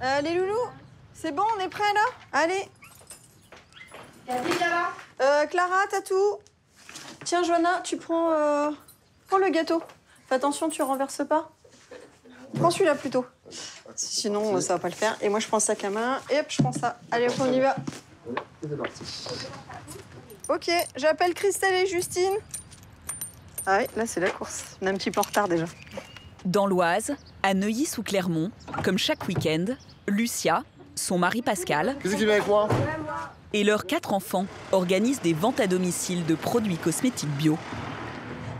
Les loulous, c'est bon, on est prêts là? Allez. Clara, t'as tout? Tiens, Johanna, tu prends le gâteau. Fais attention, tu renverses pas. Prends celui-là plutôt. Sinon, ça va pas le faire. Et moi, je prends le sac à main. Et hop, je prends ça. Allez, on y va. C'est parti. Ok, j'appelle Christelle et Justine. Ah oui, là, c'est la course. On est un petit peu en retard déjà. Dans l'Oise, à Neuilly-sous-Clermont, comme chaque week-end, Lucia, son mari Pascal Qu'est-ce qui vient avec moi? et leurs 4 enfants organisent des ventes à domicile de produits cosmétiques bio.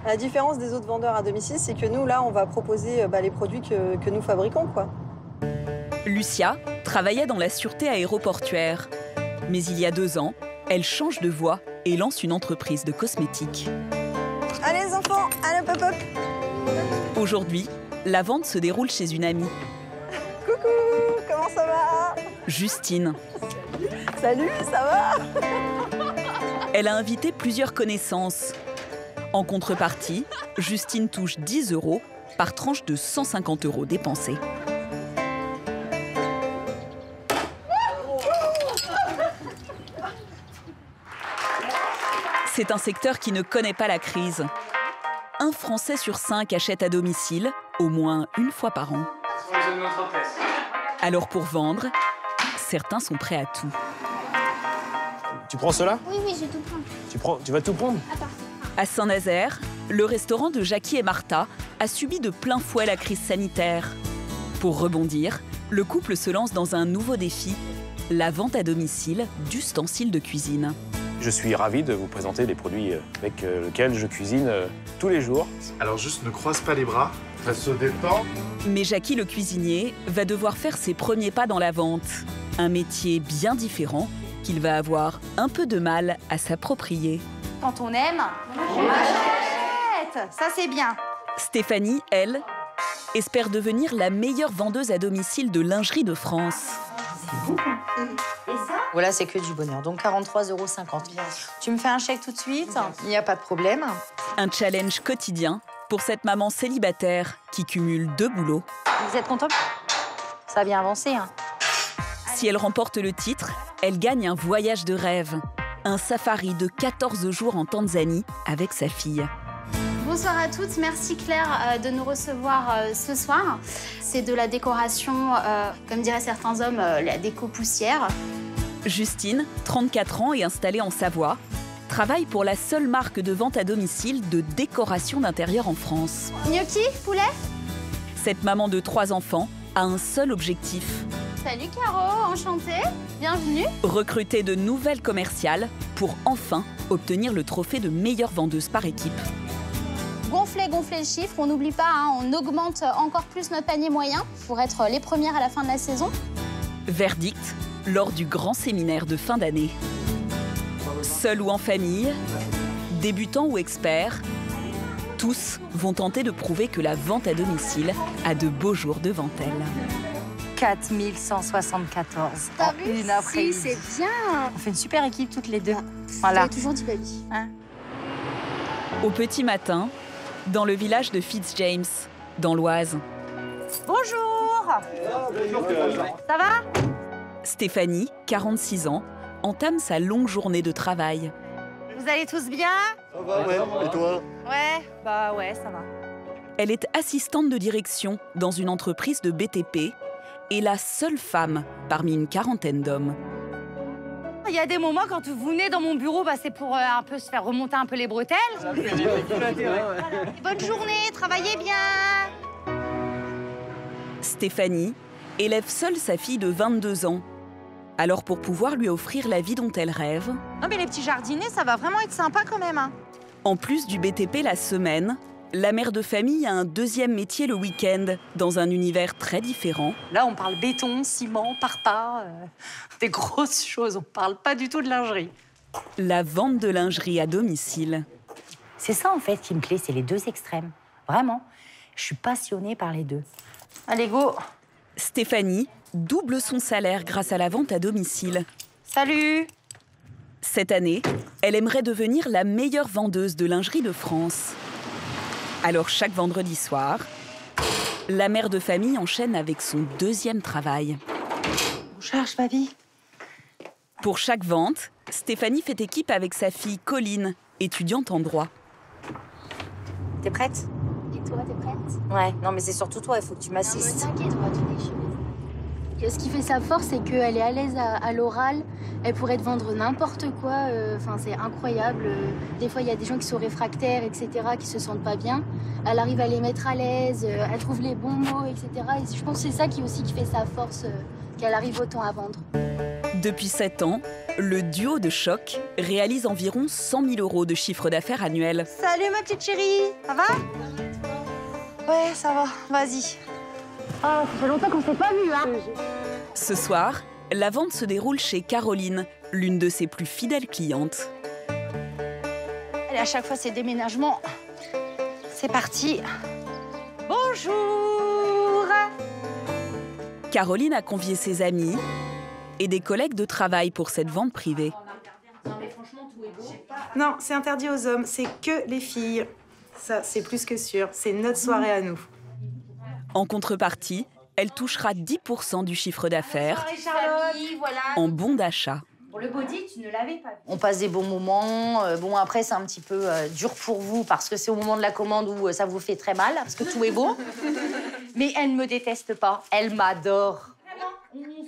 La différence des autres vendeurs à domicile, c'est que nous, là, on va proposer les produits que nous fabriquons, quoi. Lucia travaillait dans la sûreté aéroportuaire. Mais il y a 2 ans, elle change de voie et lance une entreprise de cosmétiques. Allez, les enfants, allez, hop, hop. Aujourd'hui, la vente se déroule chez une amie, Coucou, comment ça va? Justine. Salut, ça va? Elle a invité plusieurs connaissances. En contrepartie, Justine touche 10 € par tranche de 150 € dépensés. C'est un secteur qui ne connaît pas la crise. Un Français sur 5 achète à domicile, au moins une fois par an. Alors pour vendre, certains sont prêts à tout. Tu prends cela? Oui, je vais tout prendre. Tu vas tout prendre? Attends. À Saint-Nazaire, le restaurant de Jackie et Martha a subi de plein fouet la crise sanitaire. Pour rebondir, le couple se lance dans un nouveau défi, la vente à domicile d'ustensiles de cuisine. Je suis ravi de vous présenter les produits avec lesquels je cuisine tous les jours. Alors juste ne croise pas les bras, ça se détend. Mais Jackie le cuisinier va devoir faire ses premiers pas dans la vente. Un métier bien différent qu'il va avoir un peu de mal à s'approprier. Quand on aime, on achète. Ça, c'est bien. Stéphanie, elle, espère devenir la meilleure vendeuse à domicile de lingerie de France. Voilà, c'est que du bonheur. Donc 43,50 €. Tu me fais un chèque tout de suite? Il n'y a pas de problème. Un challenge quotidien pour cette maman célibataire qui cumule 2 boulots. Vous êtes content? Ça a bien avancé, hein? Si elle remporte le titre, elle gagne un voyage de rêve. Un safari de 14 jours en Tanzanie avec sa fille. Bonsoir à toutes, merci Claire de nous recevoir ce soir. C'est de la décoration, comme diraient certains hommes, la déco poussière. Justine, 34 ans et installée en Savoie, travaille pour la seule marque de vente à domicile de décoration d'intérieur en France. Gnocchi, poulet? Cette maman de 3 enfants a un seul objectif. Salut Caro, enchantée, bienvenue. Recruter de nouvelles commerciales pour enfin obtenir le trophée de meilleure vendeuse par équipe. Gonfler le chiffre, on n'oublie pas, hein, on augmente encore plus notre panier moyen pour être les premières à la fin de la saison. Verdict lors du grand séminaire de fin d'année. Seul ou en famille, débutants ou experts, tous vont tenter de prouver que la vente à domicile a de beaux jours devant elle. 4174 T'as en vu? une après-midi. Si, c'est bien. On fait une super équipe toutes les deux. Voilà. Voilà. Toujours du baby. Hein? Au petit matin, dans le village de Fitzjames, dans l'Oise. Bonjour. Ça va? Stéphanie, 46 ans, entame sa longue journée de travail. Vous allez tous bien? Ça va, ouais. Et toi? Ouais, ça va. Elle est assistante de direction dans une entreprise de BTP et la seule femme parmi une quarantaine d'hommes. Il y a des moments quand vous venez dans mon bureau, c'est pour un peu se faire remonter un peu les bretelles. Bonne journée, travaillez bien. Stéphanie élève seule sa fille de 22 ans. Alors pour pouvoir lui offrir la vie dont elle rêve, Non mais les petits jardiniers, ça va vraiment être sympa quand même. Hein. en plus du BTP la semaine, la mère de famille a un deuxième métier le week-end, dans un univers très différent. Là, on parle béton, ciment, parpaing, des grosses choses. On parle pas du tout de lingerie. La vente de lingerie à domicile. C'est ça, en fait, qui me plaît, c'est les deux extrêmes. Vraiment. Je suis passionnée par les deux. Allez, go. Stéphanie double son salaire grâce à la vente à domicile. Salut. Cette année, elle aimerait devenir la meilleure vendeuse de lingerie de France. Alors chaque vendredi soir, la mère de famille enchaîne avec son deuxième travail. On cherche, papy. Pour chaque vente, Stéphanie fait équipe avec sa fille Colline, étudiante en droit. T'es prête? Et toi, t'es prête? Ouais, non mais c'est surtout toi, il faut que tu m'assistes. T'inquiète, on va tout déchirer. Ce qui fait sa force, c'est qu'elle est à l'aise à l'oral. Elle pourrait te vendre n'importe quoi. Enfin, c'est incroyable. Des fois, il y a des gens qui sont réfractaires, etc., qui se sentent pas bien. Elle arrive à les mettre à l'aise. Elle trouve les bons mots, etc. Et je pense que c'est ça qui fait sa force, qu'elle arrive autant à vendre. Depuis 7 ans, le duo de choc réalise environ 100 000 € de chiffre d'affaires annuel. Salut ma petite chérie, ça va? Ouais, ça va, vas-y. Ah, ça fait longtemps qu'on s'est pas vu, hein. Ce soir, la vente se déroule chez Caroline, l'une de ses plus fidèles clientes. Allez, à chaque fois, c'est déménagement. C'est parti. Bonjour. Caroline a convié ses amis et des collègues de travail pour cette vente privée. Non, c'est interdit aux hommes, c'est que les filles. Ça, c'est plus que sûr, c'est notre soirée à nous. En contrepartie, elle touchera 10% du chiffre d'affaires en bon d'achat. Pour le body, tu ne l'avais pas vu. On passe des bons moments. Bon, après, c'est un petit peu dur pour vous parce que c'est au moment de la commande où ça vous fait très mal, parce que tout est beau. Mais elle ne me déteste pas, elle m'adore.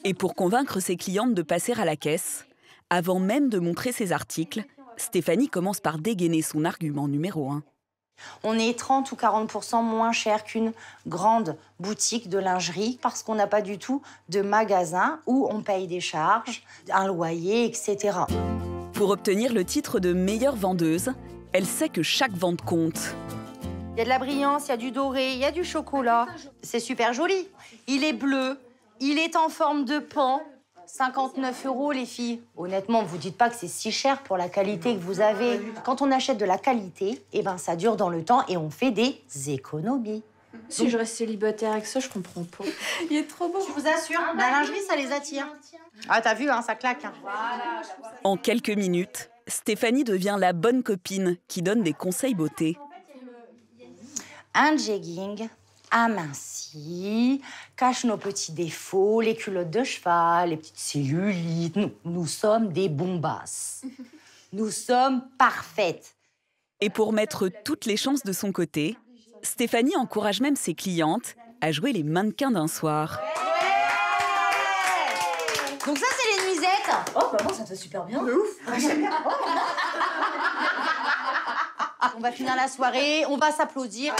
Et pour convaincre ses clientes de passer à la caisse, avant même de montrer ses articles, Stéphanie commence par dégainer son argument numéro 1. On est 30 ou 40% moins cher qu'une grande boutique de lingerie parce qu'on n'a pas du tout de magasin où on paye des charges, un loyer, etc. Pour obtenir le titre de meilleure vendeuse, elle sait que chaque vente compte. Il y a de la brillance, il y a du doré, il y a du chocolat. C'est super joli. Il est bleu, il est en forme de pan. 59 € les filles. Honnêtement, vous dites pas que c'est si cher pour la qualité que vous avez. Quand on achète de la qualité, eh ben ça dure dans le temps et on fait des économies. Si je reste célibataire avec ça, je comprends pas. Il est trop beau. Je vous assure, la lingerie, ça les attire. Ah, t'as vu, hein, ça claque. Hein. En quelques minutes, Stéphanie devient la bonne copine qui donne des conseils beauté. Un jegging aminci, cache nos petits défauts, les culottes de cheval, les petites cellulites. Nous sommes des bombasses. Nous sommes parfaites. Et pour mettre toutes les chances de son côté, Stéphanie encourage même ses clientes à jouer les mannequins d'un soir. Donc ça, c'est les nuisettes. Oh, maman, ça te va super bien. De ouf. Ah, j'aime bien. On va finir la soirée, on va s'applaudir.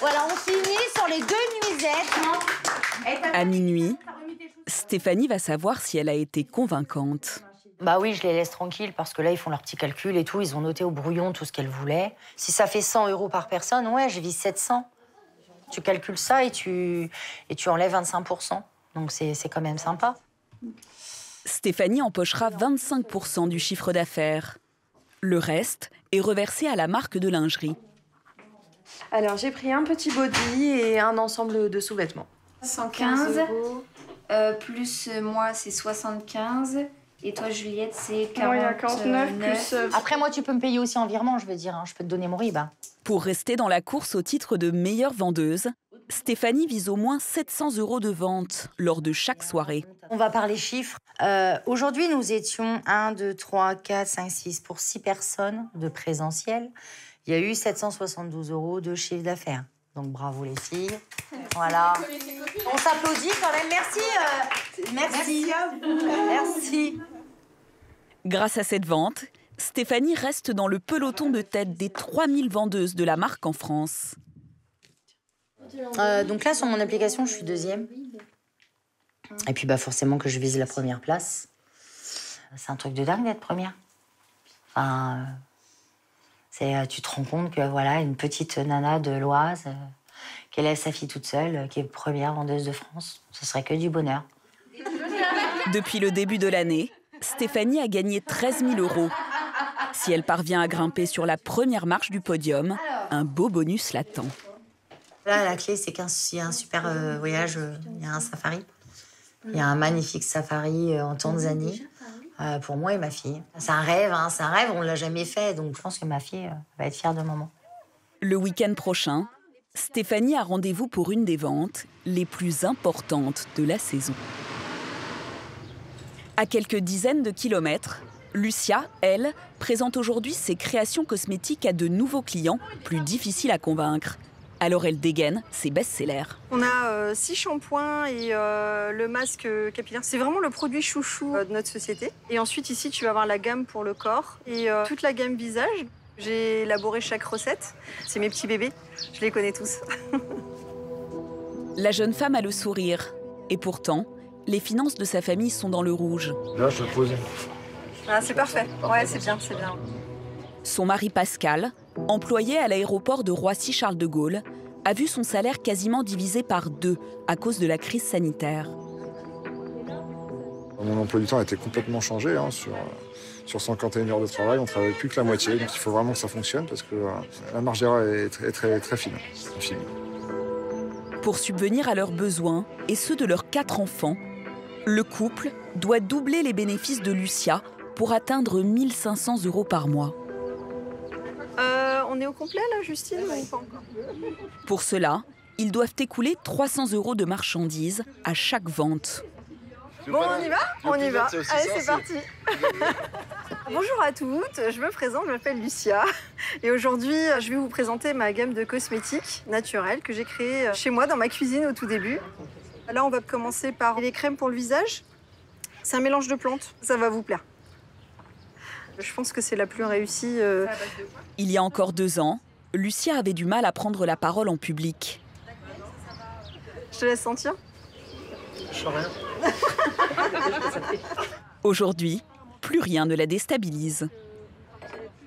Voilà, on finit sur les 2 nuisettes. À minuit, Stéphanie va savoir si elle a été convaincante. Bah oui, je les laisse tranquilles parce que là, ils font leurs petits calculs et tout. Ils ont noté au brouillon tout ce qu'elles voulaient. Si ça fait 100 € par personne, ouais, je vise 700. Tu calcules ça et tu enlèves 25%. Donc c'est quand même sympa. Stéphanie empochera 25% du chiffre d'affaires. Le reste est reversé à la marque de lingerie. Alors, j'ai pris un petit body et un ensemble de sous-vêtements. 115 plus moi, c'est 75. Et toi, Juliette, c'est 49. Moi, il y a 49 plus... Après, moi, tu peux me payer aussi en virement, je veux dire. Hein. Je peux te donner mon RIB. Hein. Pour rester dans la course au titre de meilleure vendeuse, Stéphanie vise au moins 700 € de vente lors de chaque soirée. On va parler chiffres. Aujourd'hui, nous étions 1, 2, 3, 4, 5, 6 pour 6 personnes de présentiel. Il y a eu 772 € de chiffre d'affaires. Donc bravo les filles. Voilà. On s'applaudit quand même. Merci. Merci à vous. Merci. Grâce à cette vente, Stéphanie reste dans le peloton de tête des 3000 vendeuses de la marque en France. Donc là, sur mon application, je suis 2e. Et puis bah forcément que je vise la première place. C'est un truc de dingue d'être première. Enfin, tu te rends compte que voilà, une petite nana de l'Oise qui élève sa fille toute seule, qui est première vendeuse de France, ce serait que du bonheur. Depuis le début de l'année, Stéphanie a gagné 13 000 €. Si elle parvient à grimper sur la première marche du podium, un beau bonus l'attend. Là, la clé, c'est qu'il y a un super voyage, il y a un safari. Il y a un magnifique safari en Tanzanie pour moi et ma fille. C'est un rêve, hein, c'est un rêve, on ne l'a jamais fait, donc je pense que ma fille va être fière de maman. Le week-end prochain, Stéphanie a rendez-vous pour une des ventes les plus importantes de la saison. À quelques dizaines de kilomètres, Lucia, elle, présente aujourd'hui ses créations cosmétiques à de nouveaux clients plus difficiles à convaincre. Alors elle dégaine ses best-sellers. On a 6 shampoings et le masque capillaire. C'est vraiment le produit chouchou de notre société. Et ensuite ici, tu vas avoir la gamme pour le corps et toute la gamme visage. J'ai élaboré chaque recette. C'est mes petits bébés, je les connais tous. La jeune femme a le sourire. Et pourtant, les finances de sa famille sont dans le rouge. Là, je pose. Ah, c'est parfait. Ouais, c'est bien, c'est bien. Son mari Pascal, employé à l'aéroport de Roissy-Charles de Gaulle, a vu son salaire quasiment divisé par 2 à cause de la crise sanitaire. Mon emploi du temps a été complètement changé. Sur 151 heures de travail, on ne travaille plus que la moitié. Donc il faut vraiment que ça fonctionne parce que la marge d'erreur est très fine. Pour subvenir à leurs besoins et ceux de leurs 4 enfants, le couple doit doubler les bénéfices de Lucia pour atteindre 1 500 € par mois. On est au complet là, Justine, ou pas encore ? Pour cela, ils doivent écouler 300 € de marchandises à chaque vente. Bon, on y va ? On y va. Allez, c'est parti. Bonjour à toutes, je me présente, je m'appelle Lucia. Et aujourd'hui, je vais vous présenter ma gamme de cosmétiques naturels que j'ai créée chez moi dans ma cuisine au tout début. Là, on va commencer par les crèmes pour le visage. C'est un mélange de plantes, ça va vous plaire. Je pense que c'est la plus réussie. Il y a encore 2 ans, Lucia avait du mal à prendre la parole en public. Je te laisse sentir. Je sens rien. Aujourd'hui, plus rien ne la déstabilise.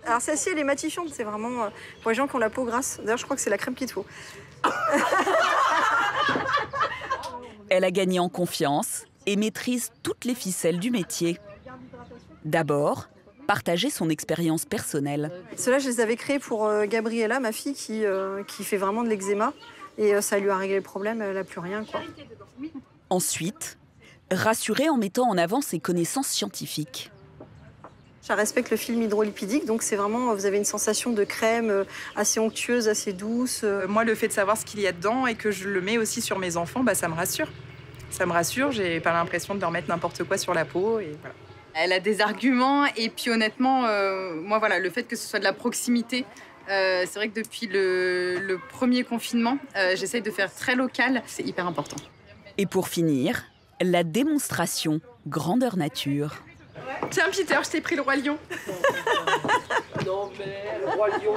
Alors celle-ci, elle est matifiante, c'est vraiment pour les gens qui ont la peau grasse. D'ailleurs, je crois que c'est la crème qu'il te faut. Elle a gagné en confiance et maîtrise toutes les ficelles du métier. D'abord, partager son expérience personnelle. Ceux-là, je les avais créés pour Gabriella, ma fille, qui fait vraiment de l'eczéma. Et ça lui a réglé le problème, elle n'a plus rien, quoi. Ensuite, rassurer en mettant en avant ses connaissances scientifiques. Ça respecte le film hydrolipidique, donc c'est vraiment, vous avez une sensation de crème assez onctueuse, assez douce. Moi, le fait de savoir ce qu'il y a dedans et que je le mets aussi sur mes enfants, ça me rassure. Ça me rassure, j'ai pas l'impression de leur mettre n'importe quoi sur la peau. Et voilà. Elle a des arguments et puis honnêtement, moi voilà, le fait que ce soit de la proximité, c'est vrai que depuis le premier confinement, j'essaye de faire très local, c'est hyper important. Et pour finir, la démonstration grandeur nature. Tiens Peter, je t'ai pris le roi lion. Non mais le roi lion.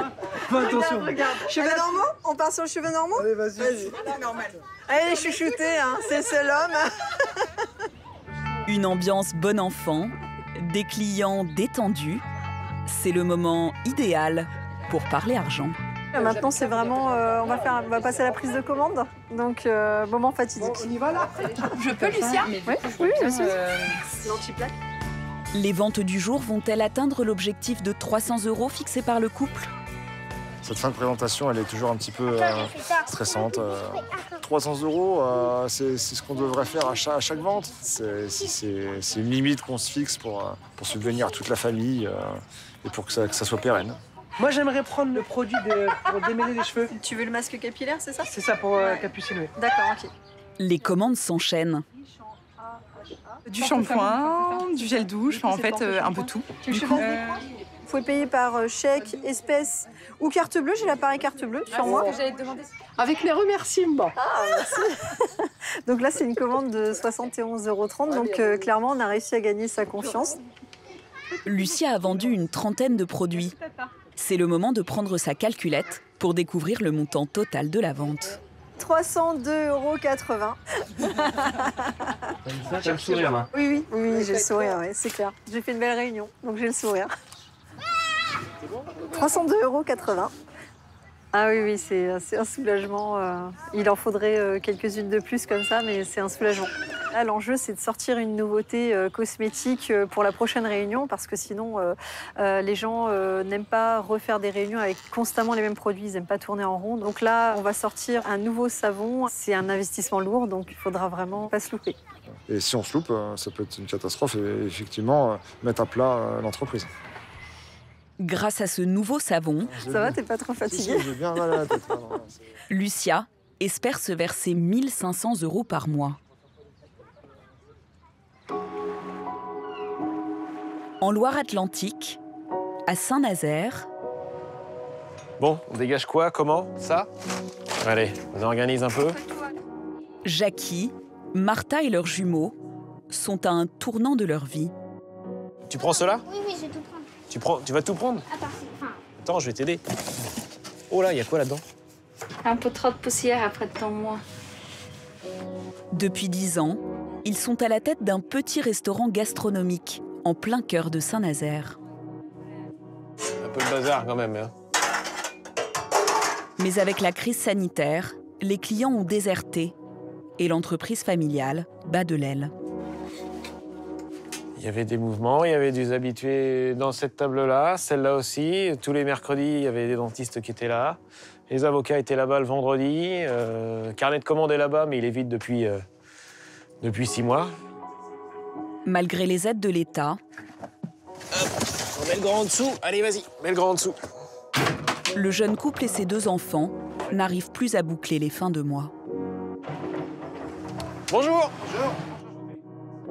Attention. Regarde. Cheveux normaux ? On part sur les cheveux normaux ? Allez, vas-y. Normal. Allez les chouchoutés, hein. C'est l'homme. Une ambiance bon enfant, des clients détendus. C'est le moment idéal pour parler argent. Maintenant, c'est vraiment, on va passer à la prise de commande. Donc, moment fatidique. On y va là ? Je peux Lucia ? Oui, bien sûr. L'anti-plaque. Les ventes du jour vont-elles atteindre l'objectif de 300 € fixé par le couple ? Cette fin de présentation, elle est toujours un petit peu stressante. 300 €, c'est ce qu'on devrait faire à chaque vente. C'est une limite qu'on se fixe pour subvenir à toute la famille et pour que ça soit pérenne. Moi, j'aimerais prendre le produit pour démêler les cheveux. Tu veux le masque capillaire, c'est ça ? C'est ça pour Capucine. D'accord, ok. Les commandes s'enchaînent. Du shampoing, du gel douche, en fait, un peu tout. Vous pouvez payer par chèque, espèce ou carte bleue. J'ai l'appareil carte bleue sur moi. Avec les remerciements. Ah, merci. Donc là, c'est une commande de 71,30 €. Donc clairement, on a réussi à gagner sa confiance. Lucia a vendu une trentaine de produits. C'est le moment de prendre sa calculette pour découvrir le montant total de la vente. 302,80 €. T'as le sourire, hein. Oui, j'ai le sourire, ouais, c'est clair. J'ai fait une belle réunion, donc j'ai le sourire. 302,80 €. Ah oui, c'est un soulagement. Il en faudrait quelques-unes de plus comme ça, mais c'est un soulagement. Là, l'enjeu, c'est de sortir une nouveauté cosmétique pour la prochaine réunion, parce que sinon, les gens n'aiment pas refaire des réunions avec constamment les mêmes produits, ils n'aiment pas tourner en rond. Donc là, on va sortir un nouveau savon. C'est un investissement lourd, donc il faudra vraiment pas se louper. Et si on se loupe, ça peut être une catastrophe et effectivement mettre à plat l'entreprise. Grâce à ce nouveau savon, ça va, t'es pas trop fatiguée ? Si, j'ai bien mal à la tête. Lucia espère se verser 1 500 € par mois. En Loire-Atlantique, à Saint-Nazaire. Bon, on dégage quoi? Comment? Ça? Allez, on organise un peu. Jackie, Martha et leurs jumeaux sont à un tournant de leur vie. Tu prends cela? Oui, oui, je vais tout prendre. Tu vas tout prendre? Attends, je vais t'aider. Oh là, il y a quoi là-dedans? Un peu trop de poussière après de ton mois. Depuis 10 ans, ils sont à la tête d'un petit restaurant gastronomique en plein cœur de Saint-Nazaire. Un peu de bazar quand même. Hein. Mais avec la crise sanitaire, les clients ont déserté et l'entreprise familiale bat de l'aile. Il y avait des mouvements, il y avait des habitués dans cette table-là, celle-là aussi. Tous les mercredis, il y avait des dentistes qui étaient là. Les avocats étaient là-bas le vendredi. Carnet de commande est là-bas, mais il est vide depuis 6 mois. Malgré les aides de l'État, On met le grand en dessous. Allez, vas-y, mets le grand en dessous. le jeune couple et ses 2 enfants n'arrivent plus à boucler les fins de mois. Bonjour.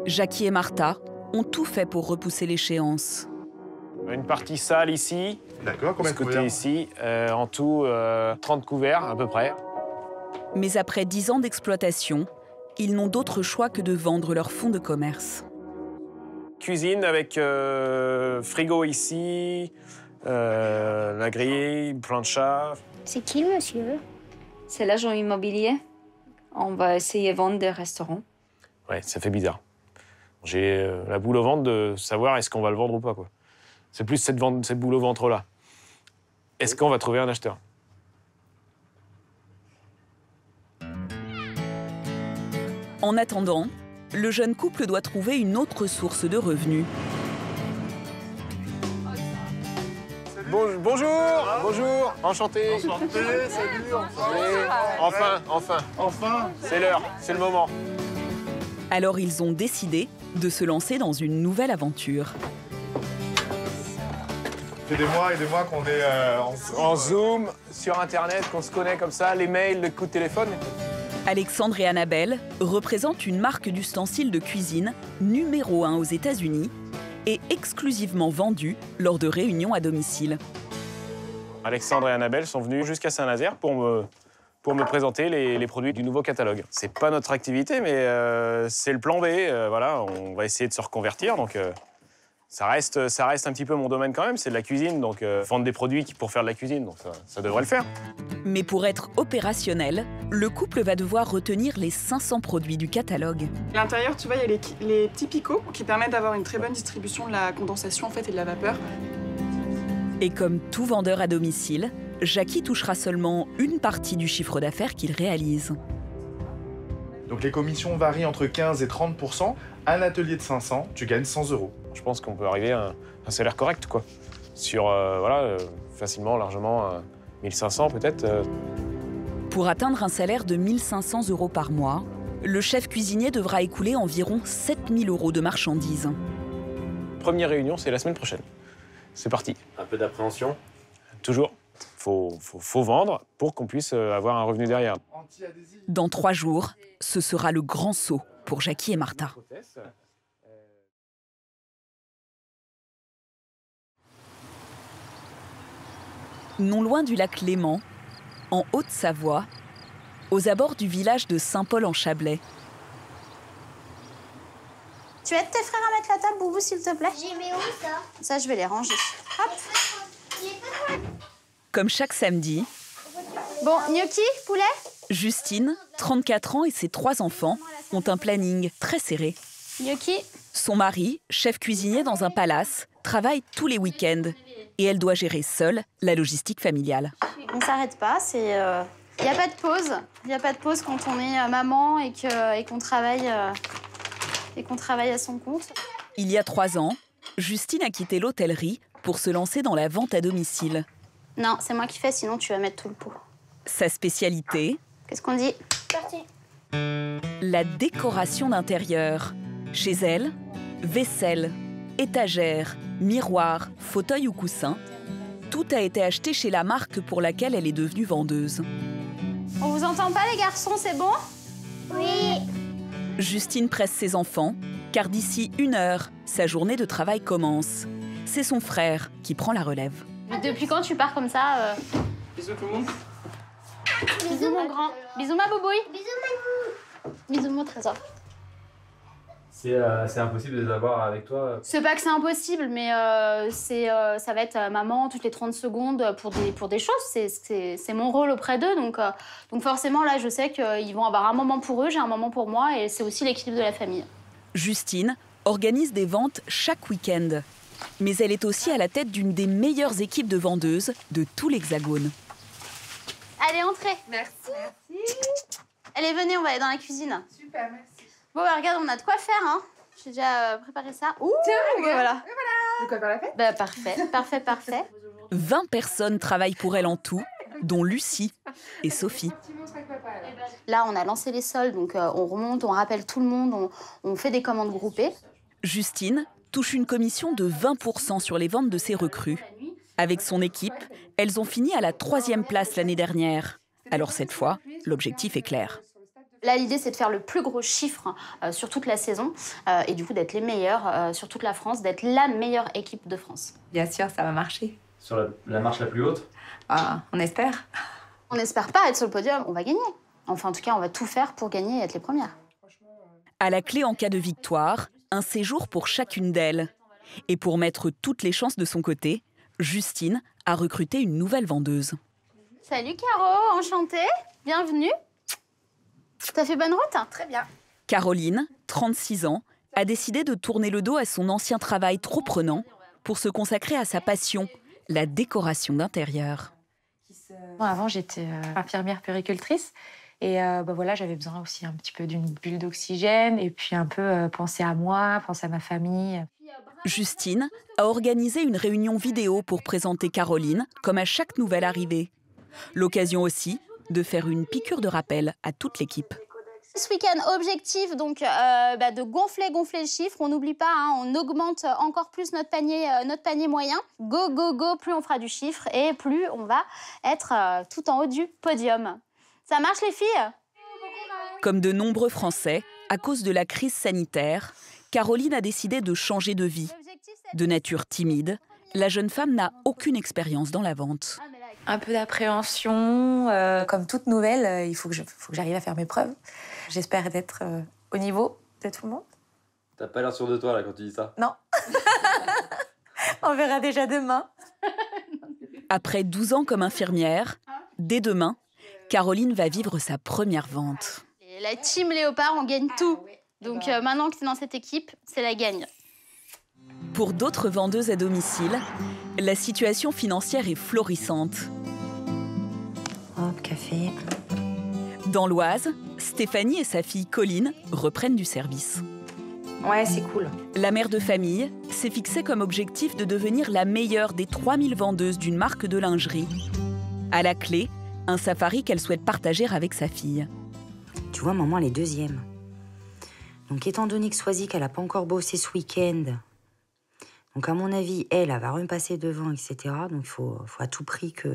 Jackie et Martha ont tout fait pour repousser l'échéance. Une partie salle ici. D'accord, combien de de côté couverts? ici. En tout, 30 couverts à peu près. Mais après 10 ans d'exploitation, ils n'ont d'autre choix que de vendre leur fonds de commerce. Cuisine avec frigo ici, la grille, plancha. C'est qui le monsieur? C'est l'agent immobilier. On va essayer de vendre des restaurants. Ouais, ça fait bizarre. J'ai la boule au ventre de savoir est-ce qu'on va le vendre ou pas, quoi. C'est plus cette boule au ventre-là. Est-ce qu'on va trouver un acheteur? En attendant, le jeune couple doit trouver une autre source de revenus. Bonjour, enchanté. Salut, enfin. Enfin. C'est l'heure, c'est le moment. Alors ils ont décidé de se lancer dans une nouvelle aventure. Ça fait des mois qu'on est En Zoom, sur Internet, qu'on se connaît comme ça, les mails, le coup de téléphone. Alexandre et Annabelle représentent une marque d'ustensiles de cuisine numéro 1 aux États-Unis et exclusivement vendue lors de réunions à domicile. Alexandre et Annabelle sont venus jusqu'à Saint-Nazaire pour me présenter les produits du nouveau catalogue. C'est pas notre activité, mais c'est le plan B. Voilà, on va essayer de se reconvertir, donc ça reste un petit peu mon domaine quand même. C'est de la cuisine, donc vendre des produits pour faire de la cuisine, donc ça devrait le faire. Mais pour être opérationnel, le couple va devoir retenir les 500 produits du catalogue. À l'intérieur, tu vois, il y a les petits picots qui permettent d'avoir une très bonne distribution de la condensation en fait, et de la vapeur. Et comme tout vendeur à domicile, Jackie touchera seulement une partie du chiffre d'affaires qu'il réalise. Donc les commissions varient entre 15 et 30%. Un atelier de 500, tu gagnes 100 €. Je pense qu'on peut arriver à un salaire correct, quoi. Sur, facilement, largement, 1500 peut-être. Pour atteindre un salaire de 1 500 € par mois, le chef cuisinier devra écouler environ 7 000 € de marchandises. Première réunion, c'est la semaine prochaine. C'est parti. Un peu d'appréhension? Toujours. Faut vendre pour qu'on puisse avoir un revenu derrière. Dans 3 jours, ce sera le grand saut pour Jackie et Martha. Non loin du lac Léman, en Haute-Savoie, aux abords du village de Saint-Paul-en-Chablais. Tu aides tes frères à mettre la table, Boubou, s'il te plaît? J'ai mis où ça? Ça, je vais les ranger. Hop. Comme chaque samedi, Bon, gnocchi, poulet? Justine, 34 ans et ses 3 enfants ont un planning très serré. Gnocchi. Son mari, chef cuisinier dans un palace, travaille tous les week-ends et elle doit gérer seule la logistique familiale. On s'arrête pas, c'est... Il n'y a pas de pause. Il n'y a pas de pause quand on est maman et qu'on travaille, à son compte. Il y a 3 ans, Justine a quitté l'hôtellerie pour se lancer dans la vente à domicile. Non, c'est moi qui fais, sinon tu vas mettre tout le pot. Sa spécialité, Qu'est-ce qu'on dit? Parti. la décoration d'intérieur. Chez elle, vaisselle, étagère, miroir, fauteuil ou coussin, tout a été acheté chez la marque pour laquelle elle est devenue vendeuse. On vous entend pas les garçons, c'est bon? Oui. Justine presse ses enfants Car d'ici 1 heure, sa journée de travail commence. C'est son frère qui prend la relève. Depuis quand tu pars comme ça Bisous tout le monde. Bisous mon grand. Bisous ma boubouille. Bisous ma Bisous mon trésor. C'est impossible de les avoir avec toi. C'est pas que c'est impossible, mais ça va être maman toutes les 30 secondes pour des choses. C'est mon rôle auprès d'eux. Donc forcément, là, je sais qu'ils vont avoir un moment pour eux, j'ai un moment pour moi, et c'est aussi l'équilibre de la famille. Justine organise des ventes chaque week-end. Mais elle est aussi à la tête d'une des meilleures équipes de vendeuses de tout l'Hexagone. Allez, entrez. Merci. Allez, venez, on va aller dans la cuisine. Super, merci. Bon, bah, regarde, on a de quoi faire, hein. J'ai déjà préparé ça. Ouh, tiens, regarde. Voilà. De quoi faire la fête? Bah, parfait. 20 personnes travaillent pour elle en tout, dont Lucie et Sophie. Là, on a lancé les soldes, donc on remonte, on rappelle tout le monde, on fait des commandes groupées. Justine touche une commission de 20% sur les ventes de ses recrues. Avec son équipe, elles ont fini à la 3e place l'année dernière. Alors cette fois, l'objectif est clair. Là, l'idée, c'est de faire le plus gros chiffre sur toute la saison et du coup d'être les meilleurs sur toute la France, d'être la meilleure équipe de France. Bien sûr, ça va marcher. Sur la marche la plus haute? Ah, on espère. On n'espère pas être sur le podium, on va gagner. Enfin, en tout cas, on va tout faire pour gagner et être les premières. À la clé en cas de victoire, un séjour pour chacune d'elles. Et pour mettre toutes les chances de son côté, Justine a recruté une nouvelle vendeuse. Salut Caro, enchantée, bienvenue. T'as fait bonne route? Très bien. Caroline, 36 ans, a décidé de tourner le dos à son ancien travail trop prenant pour se consacrer à sa passion, la décoration d'intérieur. Avant, j'étais infirmière puéricultrice et voilà, j'avais besoin aussi un petit peu d'une bulle d'oxygène et puis un peu penser à moi, penser à ma famille. Justine a organisé une réunion vidéo pour présenter Caroline comme à chaque nouvelle arrivée. L'occasion aussi de faire une piqûre de rappel à toute l'équipe. Ce week-end, objectif donc de gonfler le chiffre. On n'oublie pas, hein, on augmente encore plus notre panier moyen. Go, go, go, plus on fera du chiffre et plus on va être tout en haut du podium. Ça marche les filles? Comme de nombreux Français, à cause de la crise sanitaire, Caroline a décidé de changer de vie. De nature timide, la jeune femme n'a aucune expérience dans la vente. Un peu d'appréhension, comme toute nouvelle, il faut que j'arrive à faire mes preuves. J'espère d'être au niveau de tout le monde. T'as pas l'air sûr de toi là quand tu dis ça. Non. On verra déjà demain. Après 12 ans comme infirmière, dès demain, Caroline va vivre sa première vente. La team Léopard, on gagne tout. Donc maintenant que c'est dans cette équipe, c'est la gagne. Pour d'autres vendeuses à domicile, la situation financière est florissante. Hop, café. Dans l'Oise, Stéphanie et sa fille Colline reprennent du service. Ouais, c'est cool. La mère de famille s'est fixée comme objectif de devenir la meilleure des 3000 vendeuses d'une marque de lingerie. À la clé, un safari qu'elle souhaite partager avec sa fille. Tu vois, maman, elle est 2e. Donc, étant donné que Swazik, elle n'a pas encore bossé ce week-end, donc à mon avis, elle va repasser devant, etc. Donc, il faut à tout prix que...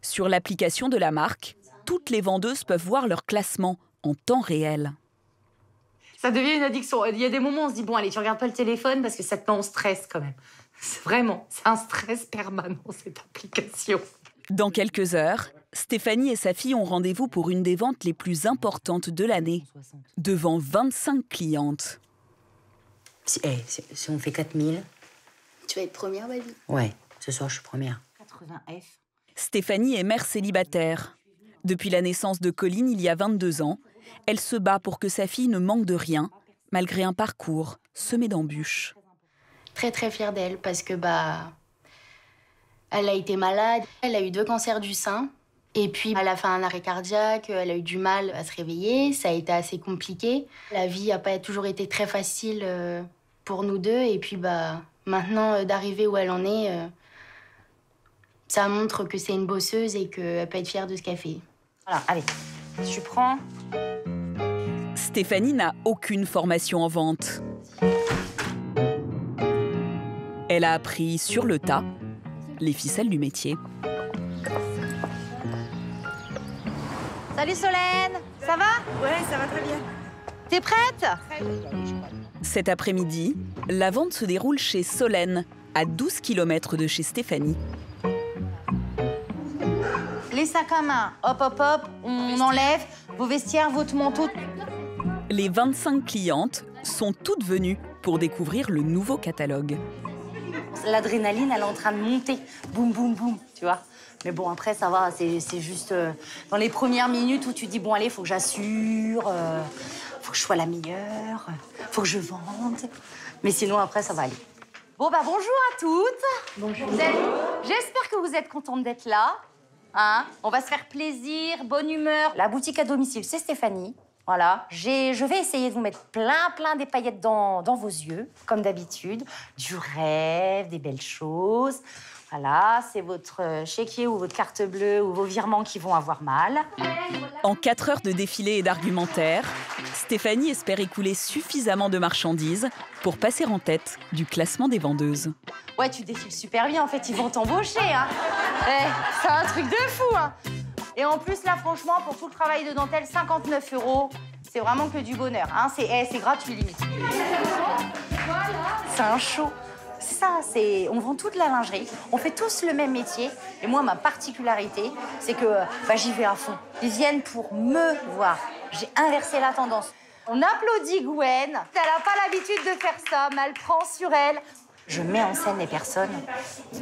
Sur l'application de la marque, toutes les vendeuses peuvent voir leur classement en temps réel. Ça devient une addiction. Il y a des moments où on se dit, bon, allez, tu regardes pas le téléphone parce que ça te met en stress quand même. C'est un stress permanent, cette application. Dans quelques heures, Stéphanie et sa fille ont rendez-vous pour une des ventes les plus importantes de l'année, devant 25 clientes. Si on fait 4000... Tu vas être première, Baby? Ouais, ce soir, je suis première. 80 F. Stéphanie est mère célibataire. Depuis la naissance de Colline, il y a 22 ans, elle se bat pour que sa fille ne manque de rien, malgré un parcours semé d'embûches. Très, très fière d'elle parce que, elle a été malade, elle a eu 2 cancers du sein. Et puis, elle a fait un arrêt cardiaque, elle a eu du mal à se réveiller, ça a été assez compliqué. La vie n'a pas toujours été très facile pour nous deux. Et puis, maintenant, d'arriver où elle en est, ça montre que c'est une bosseuse et qu'elle peut être fière de ce qu'elle fait. Voilà, allez, je prends. Stéphanie n'a aucune formation en vente. Elle a appris sur le tas les ficelles du métier. Salut Solène, ça va? Ouais, ça va très bien. T'es prête? Cet après-midi, la vente se déroule chez Solène, à 12 km de chez Stéphanie. Les sacs à main, hop, hop, hop, on enlève vos vestiaires, votre manteau. Les 25 clientes sont toutes venues pour découvrir le nouveau catalogue. L'adrénaline, elle est en train de monter. Boum, boum, boum, tu vois. Mais bon, après, ça va, c'est juste dans les premières minutes où tu dis, bon, allez, faut que j'assure, faut que je sois la meilleure, faut que je vende. Mais sinon, après, ça va aller. Bon, bah bonjour à toutes. Bonjour. J'espère que vous êtes contentes d'être là. Hein, on va se faire plaisir, bonne humeur. La boutique à domicile, c'est Stéphanie. Voilà, je vais essayer de vous mettre plein des paillettes dans vos yeux, comme d'habitude. Du rêve, des belles choses. Voilà, c'est votre chéquier ou votre carte bleue ou vos virements qui vont avoir mal. En 4 heures de défilé et d'argumentaire, Stéphanie espère écouler suffisamment de marchandises pour passer en tête du classement des vendeuses. Ouais, tu défiles super bien, en fait, ils vont t'embaucher, hein. C'est un truc de fou, hein. Et en plus, là, franchement, pour tout le travail de dentelle, 59 €, c'est vraiment que du bonheur, hein. C'est gratuit, limite. C'est un show. C'est ça, on vend toute la lingerie, on fait tous le même métier. Et moi, ma particularité, c'est que j'y vais à fond. Ils viennent pour me voir. J'ai inversé la tendance. On applaudit Gwen. Elle n'a pas l'habitude de faire ça, mais elle prend sur elle. Je mets en scène les personnes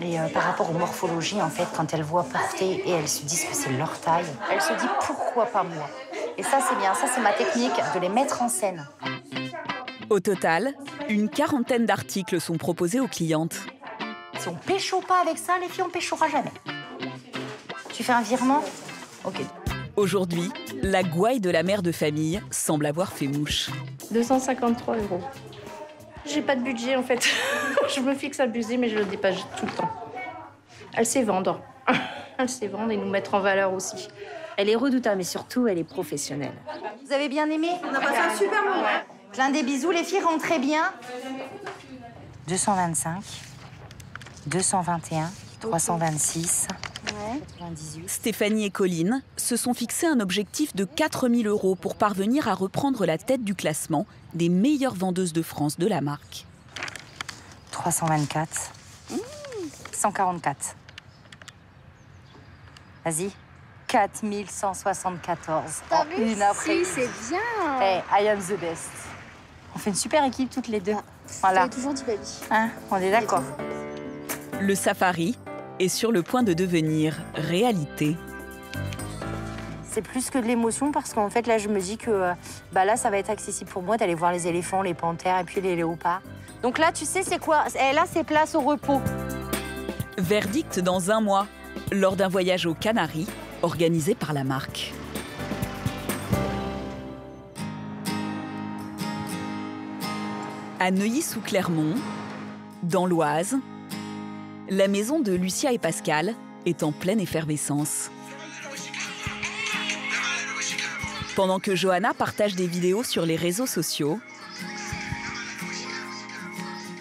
et par rapport aux morphologies, en fait, quand elles voient porter et elles se disent que c'est leur taille, elles se disent pourquoi pas moi. Et ça, c'est bien, ça, c'est ma technique, de les mettre en scène. Au total, une 40aine d'articles sont proposés aux clientes. Si on pécho pas avec ça, les filles, on péchora jamais. Tu fais un virement? Ok. Aujourd'hui, la gouaille de la mère de famille semble avoir fait mouche. 253 €. J'ai pas de budget, en fait. Je me fixe un budget, mais je le dépasse tout le temps. Elle sait vendre. Elle sait vendre et nous mettre en valeur aussi. Elle est redoutable, mais surtout, elle est professionnelle. Vous avez bien aimé? On a passé un super moment. Plein des bisous, les filles, rentrez bien. 225, 221, 326, 98. Stéphanie et Colline se sont fixés un objectif de 4 000 € pour parvenir à reprendre la tête du classement des meilleures vendeuses de France de la marque. 324, 144. Vas-y. 4174. T'as vu? Une après. Si, c'est bien. Hey, I am the best. On fait une super équipe toutes les deux. Voilà. Toujours du baby. Hein, on est d'accord. Le safari est sur le point de devenir réalité. C'est plus que de l'émotion parce qu'en fait, là, je me dis que là, ça va être accessible pour moi d'aller voir les éléphants, les panthères et puis les léopards. Donc là, tu sais, c'est quoi? Là, c'est place au repos. Verdict dans 1 mois, lors d'un voyage aux Canaries organisé par la marque. À Neuilly-sous-Clermont, dans l'Oise, la maison de Lucia et Pascal est en pleine effervescence. Pendant que Johanna partage des vidéos sur les réseaux sociaux,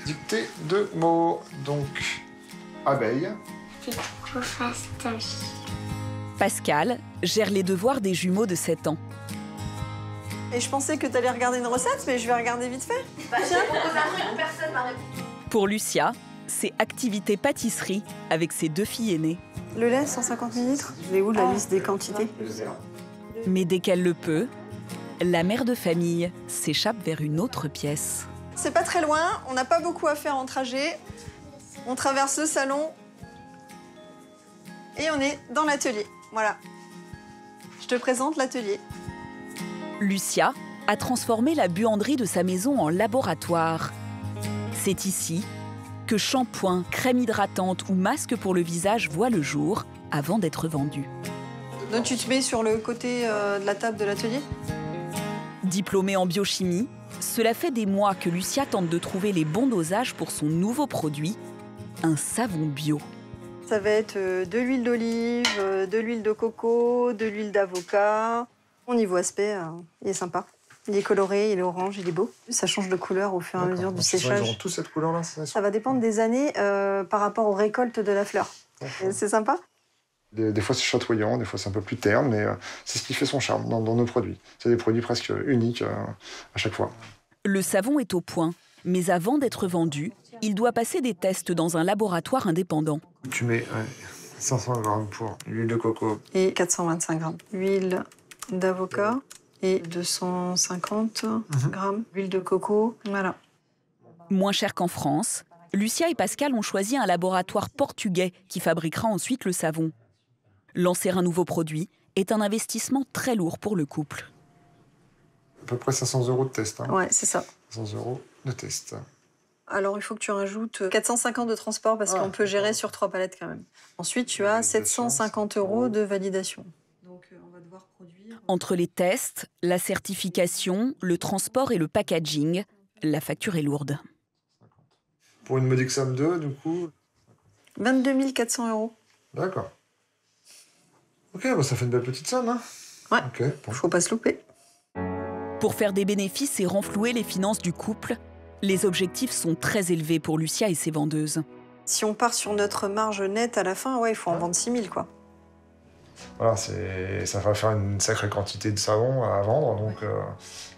Dictée de mots, donc abeille. Pascal gère les devoirs des jumeaux de 7 ans. Et je pensais que t'allais regarder une recette, mais je vais regarder vite fait. Tiens. Pour Lucia, c'est activité pâtisserie avec ses 2 filles aînées. Le lait, 150 ml. Je l'ai où, la liste des quantités? Mais dès qu'elle le peut, la mère de famille s'échappe vers une autre pièce. C'est pas très loin, on n'a pas beaucoup à faire en trajet. On traverse le salon et on est dans l'atelier. Voilà. Je te présente l'atelier. Lucia a transformé la buanderie de sa maison en laboratoire. C'est ici que shampoing, crème hydratante ou masque pour le visage voient le jour avant d'être vendus. Donc tu te mets sur le côté de la table de l'atelier? Diplômée en biochimie, cela fait des mois que Lucia tente de trouver les bons dosages pour son nouveau produit, un savon bio. Ça va être de l'huile d'olive, de l'huile de coco, de l'huile d'avocat. Au niveau aspect, il est sympa. Il est coloré, il est orange, il est beau. Ça change de couleur au fur et à mesure du séchage. Ils auront tous cette couleur-là, ça va dépendre des années par rapport aux récoltes de la fleur. Okay. C'est sympa. Des fois, c'est chatoyant, des fois, c'est un peu plus terne, mais c'est ce qui fait son charme dans nos produits. C'est des produits presque uniques à chaque fois. Le savon est au point, mais avant d'être vendu, il doit passer des tests dans un laboratoire indépendant. Tu mets 500 grammes pour l'huile de coco. Et 425 grammes. Huile d'avocat et 250 grammes d'huile de coco. Voilà. Moins cher qu'en France, Lucia et Pascal ont choisi un laboratoire portugais qui fabriquera ensuite le savon. Lancer un nouveau produit est un investissement très lourd pour le couple. À peu près 500 € de test. Hein. Ouais, c'est ça. 500 € de test. Alors, il faut que tu rajoutes 450 de transport parce qu'on peut gérer sur 3 palettes quand même. Ensuite, tu as 750 € de validation. Donc, on va devoir produire... Entre les tests, la certification, le transport et le packaging, la facture est lourde. Pour une modique somme de, du coup... 22 400 €. D'accord. Ok, bah ça fait une belle petite somme, hein. Ouais, okay, bon. Faut pas se louper. Pour faire des bénéfices et renflouer les finances du couple, les objectifs sont très élevés pour Lucia et ses vendeuses. Si on part sur notre marge nette à la fin, ouais, il faut en vendre 6 000, quoi. Voilà, ça va faire une sacrée quantité de savon à vendre, donc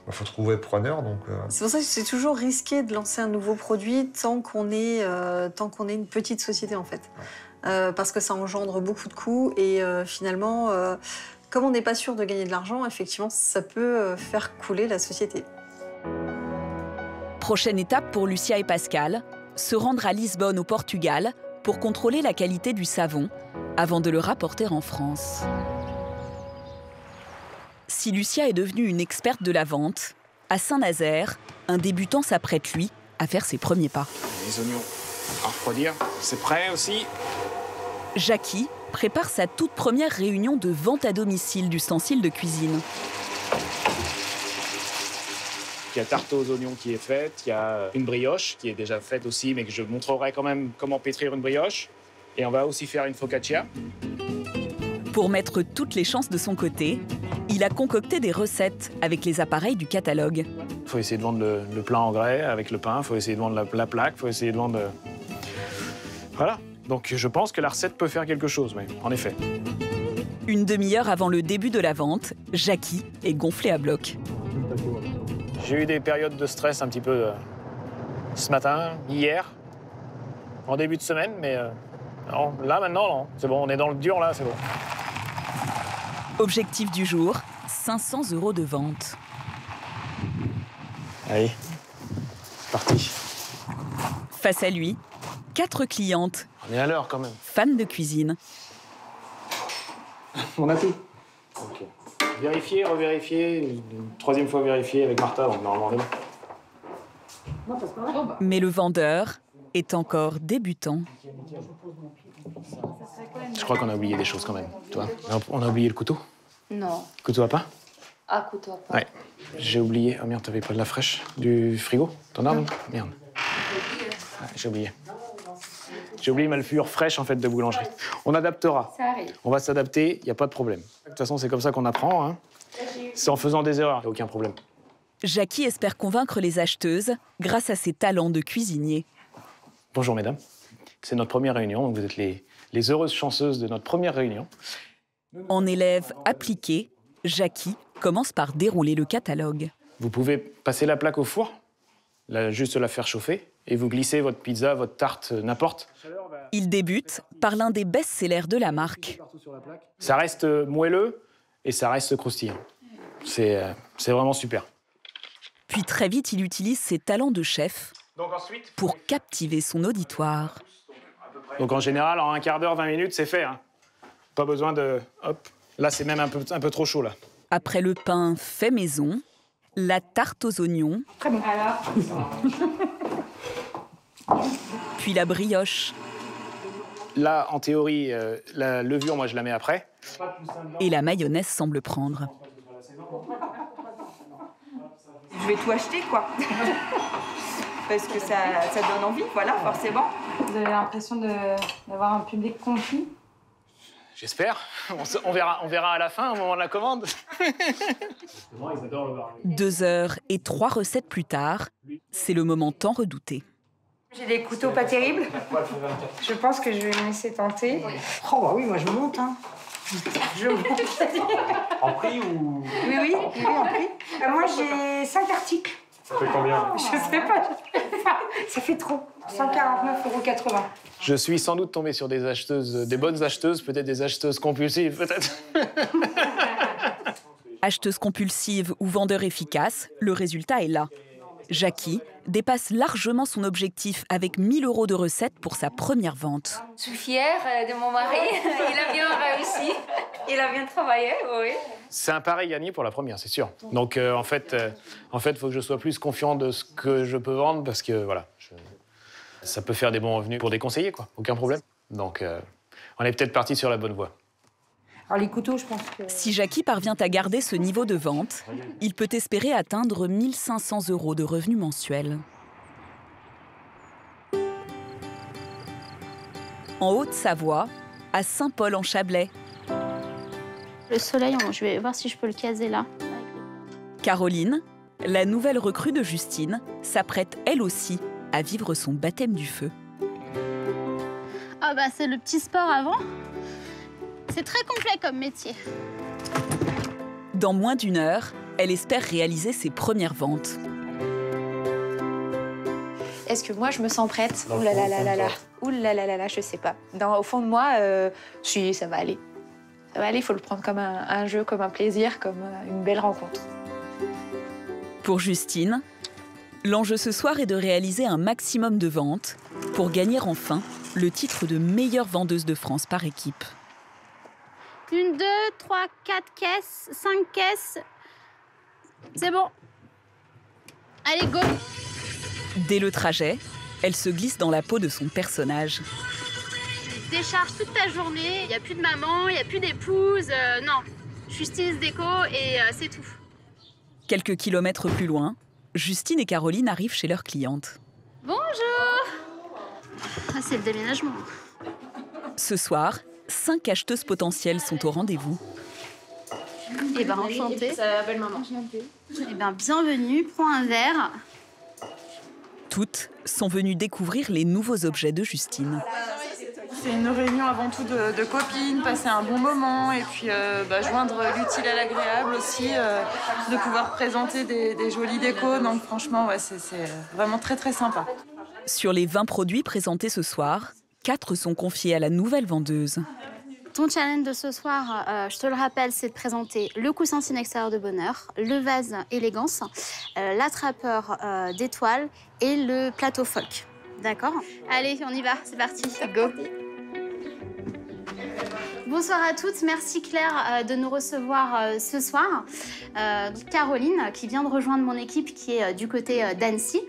il faut trouver preneur. C'est pour ça que c'est toujours risqué de lancer un nouveau produit tant qu'on est une petite société, en fait. Parce que ça engendre beaucoup de coûts et finalement, comme on n'est pas sûr de gagner de l'argent, effectivement, ça peut faire couler la société. Prochaine étape pour Lucia et Pascal, se rendre à Lisbonne au Portugal pour contrôler la qualité du savon avant de le rapporter en France. Si Lucia est devenue une experte de la vente, à Saint-Nazaire, un débutant s'apprête, lui, à faire ses premiers pas. Les oignons à refroidir, c'est prêt aussi. Jackie prépare sa toute première réunion de vente à domicile d'ustensiles de cuisine. Il y a tarte aux oignons qui est faite, il y a une brioche qui est déjà faite aussi, mais que je montrerai quand même comment pétrir une brioche. Et on va aussi faire une focaccia. Pour mettre toutes les chances de son côté, il a concocté des recettes avec les appareils du catalogue. Il faut essayer de vendre le plein en grès avec le pain, il faut essayer de vendre la plaque, il faut essayer de vendre... Voilà. Donc je pense que la recette peut faire quelque chose, mais en effet. Une demi-heure avant le début de la vente, Jackie est gonflé à bloc. J'ai eu des périodes de stress un petit peu ce matin, hier, en début de semaine, mais non, là maintenant, non. C'est bon, on est dans le dur là, c'est bon. Objectif du jour, 500 € de vente. Allez, c'est parti. Face à lui, 4 clientes. On est à l'heure quand même. Fans de cuisine. On a tout. Okay. Vérifier, revérifier, une troisième fois vérifier avec Martha, donc normalement on est bon. Mais le vendeur est encore débutant. Je crois qu'on a oublié des choses quand même. Toi, on a oublié le couteau. Non. Couteau à pain. Ah, couteau à pain. Ouais. J'ai oublié. Oh merde, t'avais pas de la fraîche du frigo? T'en as, non? Merde. Ouais, j'ai oublié. J'ai oublié ma levure fraîche en fait de boulangerie. On adaptera. Ça arrive. On va s'adapter, il n'y a pas de problème. De toute façon, c'est comme ça qu'on apprend. Hein. C'est en faisant des erreurs, il n'y a aucun problème. Jackie espère convaincre les acheteuses grâce à ses talents de cuisinier. Bonjour mesdames, c'est notre première réunion, donc vous êtes les heureuses chanceuses de notre première réunion. En élève appliqué, Jackie commence par dérouler le catalogue. Vous pouvez passer la plaque au four, juste la faire chauffer, et vous glissez votre pizza, votre tarte, n'importe. Il débute par l'un des best-sellers de la marque. Ça reste moelleux et ça reste croustillant. C'est vraiment super. Puis très vite, il utilise ses talents de chef pour captiver son auditoire. Donc en général, en un quart d'heure, 20 minutes, c'est fait. Hein. Pas besoin de... Hop. Là, c'est même un peu trop chaud, là. Après le pain fait maison, la tarte aux oignons. Très bon. Alors. Puis la brioche. Là, en théorie, la levure, moi, je la mets après. Et la mayonnaise semble prendre. Je vais tout acheter, quoi. Parce que ça donne envie, voilà, forcément. Vous avez l'impression d'avoir un public conquis? J'espère. On verra à la fin, au moment de la commande. 2 heures et 3 recettes plus tard, c'est le moment tant redouté. J'ai des couteaux pas terribles. Je pense que je vais me laisser tenter. Oh bah oui, moi je monte. Hein. Je monte. En prix ou... Oui, en prix. Moi j'ai 5 articles. Ça fait combien? Je sais pas. Ça fait trop. 149,80 €. Je suis sans doute tombé sur des acheteuses, des bonnes acheteuses, peut-être des acheteuses compulsives, peut-être. Acheteuse compulsive ou vendeur efficace, le résultat est là. Jackie dépasse largement son objectif avec 1 000 € de recettes pour sa première vente. Je suis fière de mon mari. Il a bien réussi. Il a bien travaillé, oui. C'est un pari gagné pour la première, c'est sûr. Donc en fait, il faut que je sois plus confiant de ce que je peux vendre parce que voilà, ça peut faire des bons revenus pour des conseillers, quoi. Aucun problème. Donc on est peut-être parti sur la bonne voie. Alors les couteaux, je pense que... Si Jackie parvient à garder ce niveau de vente, il peut espérer atteindre 1 500 € de revenus mensuels. En Haute-Savoie, à Saint-Paul-en-Chablais. Le soleil, je vais voir si je peux le caser là. Caroline, la nouvelle recrue de Justine, s'apprête elle aussi à vivre son baptême du feu. Ah bah c'est le petit sport avant. C'est très complet comme métier. Dans moins d'1 heure, elle espère réaliser ses premières ventes. Est-ce que moi, je me sens prête? Ouh là là là là là. Ouh là là là là, je sais pas. Au fond de moi, si, ça va aller. Ça va aller, il faut le prendre comme un jeu, comme un plaisir, comme une belle rencontre. Pour Justine, l'enjeu ce soir est de réaliser un maximum de ventes pour gagner enfin le titre de meilleure vendeuse de France par équipe. 1, 2, 3, 4 caisses, 5 caisses. C'est bon. Allez, go. Dès le trajet, elle se glisse dans la peau de son personnage. Décharge toute ta journée, il n'y a plus de maman, il n'y a plus d'épouse. Non, je suis styliste déco et c'est tout. Quelques kilomètres plus loin, Justine et Caroline arrivent chez leur cliente. Bonjour. Ah, c'est le déménagement. Ce soir, 5 acheteuses potentielles sont au rendez-vous. Eh ben, enchantée. C'est la belle maman. Eh ben, bienvenue, prends un verre. Toutes sont venues découvrir les nouveaux objets de Justine. C'est une réunion avant tout de copines, passer un bon moment et puis joindre l'utile à l'agréable aussi, de pouvoir présenter des jolies décos. Donc franchement, ouais, c'est vraiment très très sympa. Sur les 20 produits présentés ce soir, 4 sont confiés à la nouvelle vendeuse. Ton challenge de ce soir, je te le rappelle, c'est de présenter le coussin signe extérieur de bonheur, le vase élégance, l'attrapeur d'étoiles et le plateau folk. D'accord? Allez, on y va, c'est parti, go! Bonsoir à toutes, merci Claire de nous recevoir ce soir. Caroline, qui vient de rejoindre mon équipe, qui est du côté d'Annecy,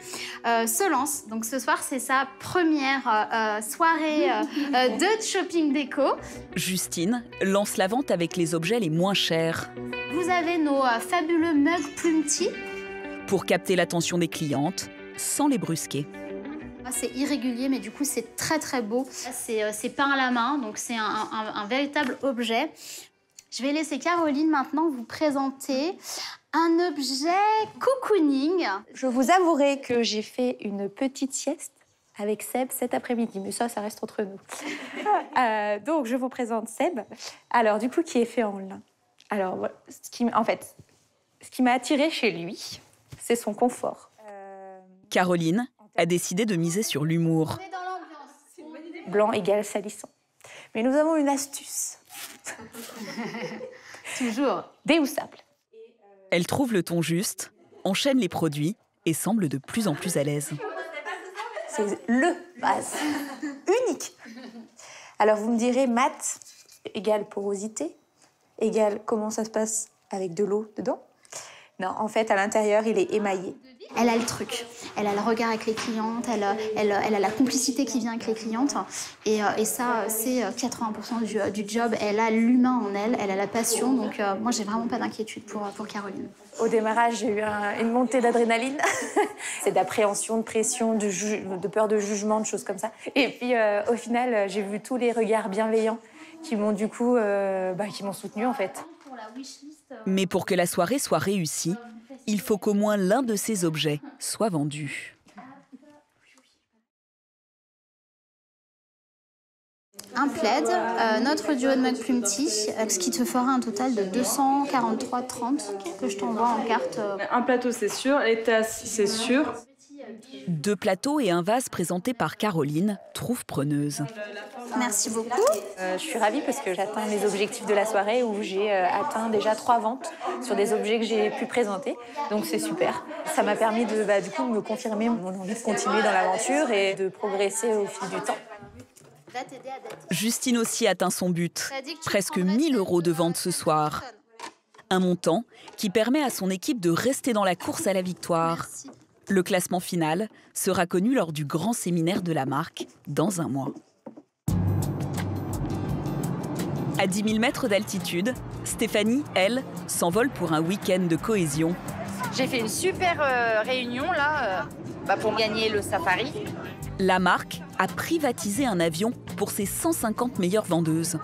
se lance. Donc ce soir, c'est sa première soirée de shopping déco. Justine lance la vente avec les objets les moins chers. Vous avez nos fabuleux mugs Plumty. Pour capter l'attention des clientes, sans les brusquer. C'est irrégulier, mais du coup, c'est très, très beau. C'est peint à la main, donc c'est un véritable objet. Je vais laisser Caroline maintenant vous présenter un objet cocooning. Je vous avouerai que j'ai fait une petite sieste avec Seb cet après-midi, mais ça reste entre nous. Donc, je vous présente Seb. Alors, du coup, qui est fait en lin. Alors, voilà, ce qui m'a attirée chez lui, c'est son confort. Caroline a décidé de miser sur l'humour. Blanc égale salissant. Mais nous avons une astuce. Toujours. Déhoussable. Elle trouve le ton juste, enchaîne les produits et semble de plus en plus à l'aise. C'est le vase unique. Alors vous me direz, mat égale porosité, égale comment ça se passe avec de l'eau dedans. Non, en fait, à l'intérieur, il est émaillé. Elle a le truc. Elle a le regard avec les clientes, elle a la complicité qui vient avec les clientes. Et ça, c'est 80% du job. Elle a l'humain en elle, elle a la passion. Donc moi, j'ai vraiment pas d'inquiétude pour Caroline. Au démarrage, j'ai eu une montée d'adrénaline. C'est d'appréhension, de pression, de peur de jugement, de choses comme ça. Et puis, au final, j'ai vu tous les regards bienveillants qui m'ont du coup, qui m'ont soutenue en fait. Mais pour que la soirée soit réussie, il faut qu'au moins l'un de ces objets soit vendu. un plaid, notre duo de mug plume tea, ce qui te fera un total de 243,30 que je t'envoie en carte. Un plateau, c'est sûr. Les tasses, c'est sûr. 2 plateaux et un vase présentés par Caroline, trouve-preneuse. Merci beaucoup. Je suis ravie parce que j'atteins mes objectifs de la soirée où j'ai atteint déjà 3 ventes sur des objets que j'ai pu présenter. Donc c'est super. Ça m'a permis de, du coup, me confirmer mon envie de continuer dans l'aventure et de progresser au fil du temps. Justine aussi atteint son but. Presque 1 000 € de vente ce soir. Un montant qui permet à son équipe de rester dans la course à la victoire. Le classement final sera connu lors du grand séminaire de la marque dans un mois. À 10 000 mètres d'altitude, Stéphanie, elle, s'envole pour un week-end de cohésion. J'ai fait une super réunion là pour gagner le safari. La marque a privatisé un avion pour ses 150 meilleures vendeuses.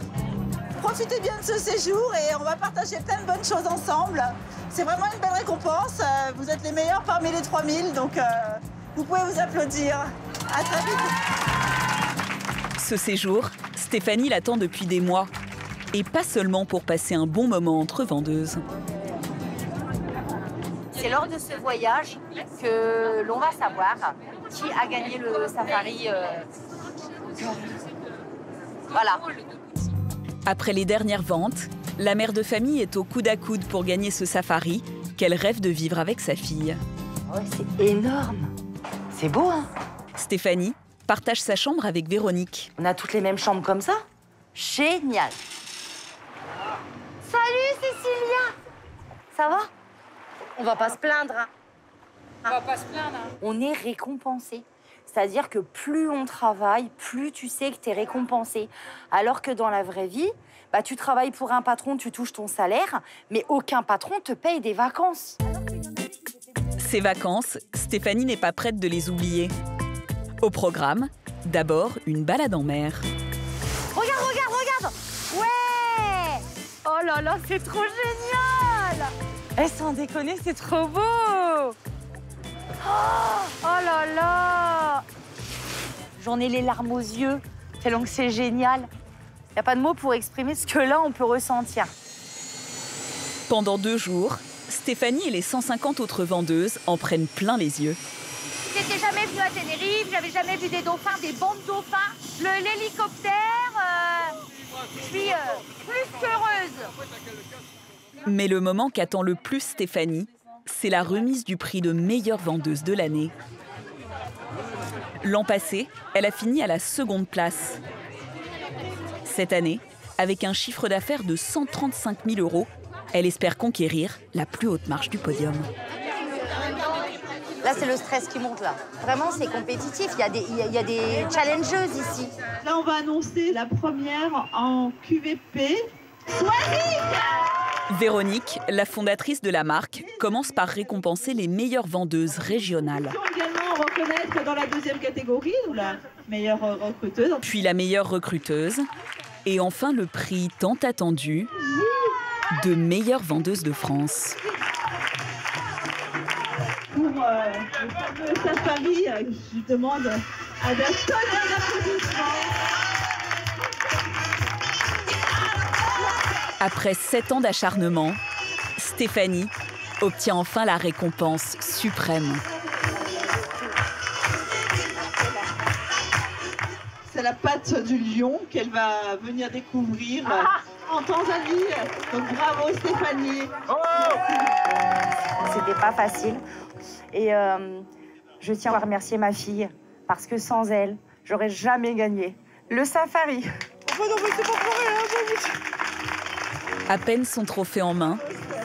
Profitez bien de ce séjour et on va partager plein de bonnes choses ensemble. C'est vraiment une belle récompense. Vous êtes les meilleurs parmi les 3000, donc vous pouvez vous applaudir. À très vite. Ce séjour, Stéphanie l'attend depuis des mois. Et pas seulement pour passer un bon moment entre vendeuses. C'est lors de ce voyage que l'on va savoir qui a gagné le safari. Voilà. Après les dernières ventes, la mère de famille est au coude à coude pour gagner ce safari qu'elle rêve de vivre avec sa fille. Ouais, c'est énorme. C'est beau, hein? Stéphanie partage sa chambre avec Véronique. On a toutes les mêmes chambres comme ça? Génial. Salut Cécilia. Ça va? On va pas se plaindre. Hein. On va pas se plaindre. Hein. On est récompensé. C'est-à-dire que plus on travaille, plus tu sais que tu es récompensé. Alors que dans la vraie vie, tu travailles pour un patron, tu touches ton salaire, mais aucun patron te paye des vacances. Ces vacances, Stéphanie n'est pas prête de les oublier. Au programme, d'abord une balade en mer. Regarde, regarde, regarde! Ouais! Oh là là, c'est trop génial! Sans déconner, c'est trop beau! Oh là là! J'en ai les larmes aux yeux, tellement que c'est génial. Il n'y a pas de mots pour exprimer ce que là, on peut ressentir. Pendant 2 jours, Stéphanie et les 150 autres vendeuses en prennent plein les yeux. J'étais jamais venue à Tenerife, j'avais jamais vu des dauphins, des bancs de dauphins. L'hélicoptère, je suis plus qu'heureuse. Mais le moment qu'attend le plus Stéphanie, c'est la remise du prix de meilleure vendeuse de l'année. L'an passé, elle a fini à la 2e place. Cette année, avec un chiffre d'affaires de 135 000 €, elle espère conquérir la plus haute marche du podium. Là, c'est le stress qui monte, là. Vraiment, c'est compétitif. Il y a des challengeuses ici. Là, on va annoncer la première en QVP. Véronique, la fondatrice de la marque, commence par récompenser les meilleures vendeuses régionales. On va également reconnaître dans la 2e catégorie, ou la meilleure recruteuse. Puis la meilleure recruteuse. Et enfin le prix tant attendu de meilleure vendeuse de France. Pour le fameux safari, je demande à d'un tonnerre d'applaudissements. Après 7 ans d'acharnement, Stéphanie obtient enfin la récompense suprême. C'est la patte du lion qu'elle va venir découvrir en Tanzanie. Donc bravo Stéphanie. C'était pas facile. Et je tiens à remercier ma fille, parce que sans elle, j'aurais jamais gagné le safari. À peine son trophée en main,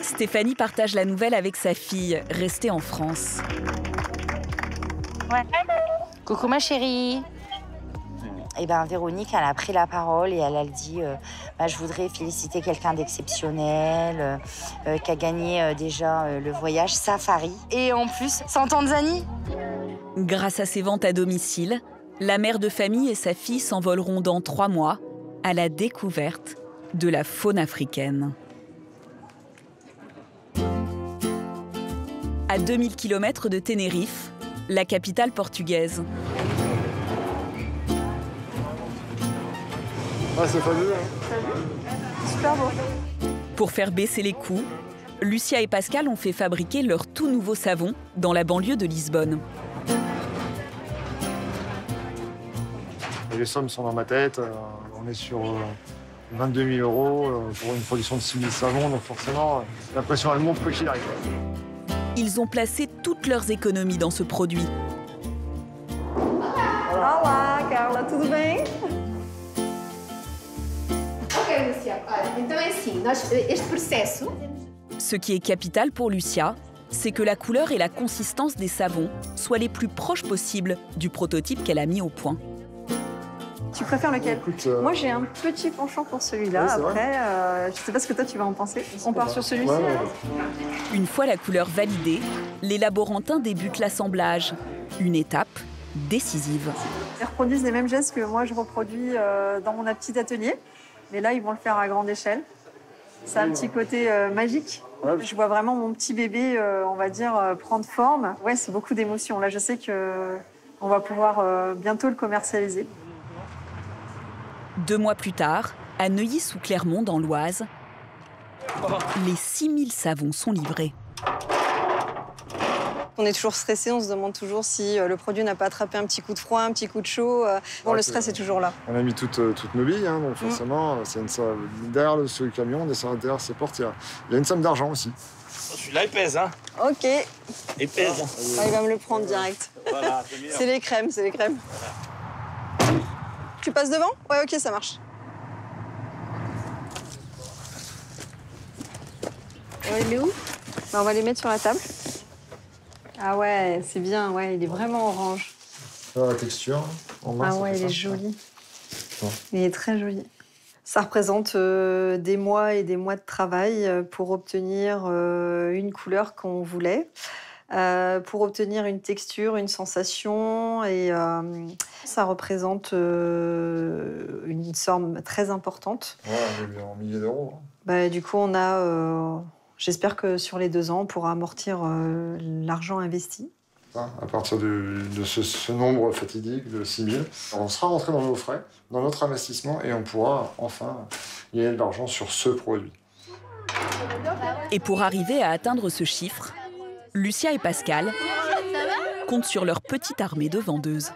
Stéphanie partage la nouvelle avec sa fille, restée en France. Ouais. Coucou ma chérie. Et Véronique, elle a pris la parole et elle a dit je voudrais féliciter quelqu'un d'exceptionnel, qui a gagné déjà le voyage safari. Et en plus, c'est en Tanzanie. Grâce à ses ventes à domicile, la mère de famille et sa fille s'envoleront dans 3 mois à la découverte de la faune africaine. À 2000 km de Tenerife, la capitale portugaise. Ah, c'est fabuleux. Hein. Super beau. Pour faire baisser les coûts, Lucia et Pascal ont fait fabriquer leur tout nouveau savon dans la banlieue de Lisbonne. Et les sommes sont dans ma tête. On est sur 22 000 € pour une production de 6 000 savons. Donc forcément, la pression elle monte quoi qu'il arrive. Ils ont placé toutes leurs économies dans ce produit. Olá, Carla, tudo bem? Ok, Lucia. Olha, então é assim, este processo... Ce qui est capital pour Lucia, c'est que la couleur et la consistance des savons soient les plus proches possibles du prototype qu'elle a mis au point. Tu préfères lequel? Moi, j'ai un petit penchant pour celui-là. Ouais, après, je sais pas ce que toi, tu vas en penser. On part sur celui-ci, alors? Une fois la couleur validée, les laborantins débutent l'assemblage. Une étape décisive. Ils reproduisent les mêmes gestes que moi, je reproduis dans mon petit atelier. Mais là, ils vont le faire à grande échelle. Ça a un petit côté magique. Ouais. Je vois vraiment mon petit bébé, on va dire, prendre forme. Ouais, c'est beaucoup d'émotions. Là, je sais qu'on va pouvoir bientôt le commercialiser. 2 mois plus tard, à Neuilly-sous-Clermont, dans l'Oise, les 6000 savons sont livrés. On est toujours stressé, on se demande toujours si le produit n'a pas attrapé un petit coup de froid, un petit coup de chaud. Bon, le stress est toujours là. On a mis toutes nos billes, hein, donc forcément, c'est une somme. Derrière ce camion, derrière ces portes, il y a une somme d'argent aussi. Celui-là, il pèse, hein? Ok. Il pèse. Ah, il va me le prendre direct. Voilà, c'est les crèmes, c'est les crèmes. Voilà. Tu passes devant? Ouais, ok, ça marche. Il est où? On va les mettre sur la table. Ah ouais, c'est bien, ouais, il est vraiment orange. La texture. Ah ouais, il est joli. Il est très joli. Ça représente des mois et des mois de travail pour obtenir une couleur qu'on voulait, pour obtenir une texture, une sensation. Et ça représente une somme très importante. Ouais, en milliers d'euros. Bah, du coup, on a... J'espère que sur les 2 ans, on pourra amortir l'argent investi. À partir de ce nombre fatidique de 6 000, on sera rentré dans nos frais, dans notre investissement, et on pourra enfin gagner de l'argent sur ce produit. Et pour arriver à atteindre ce chiffre, Lucia et Pascal comptent sur leur petite armée de vendeuses.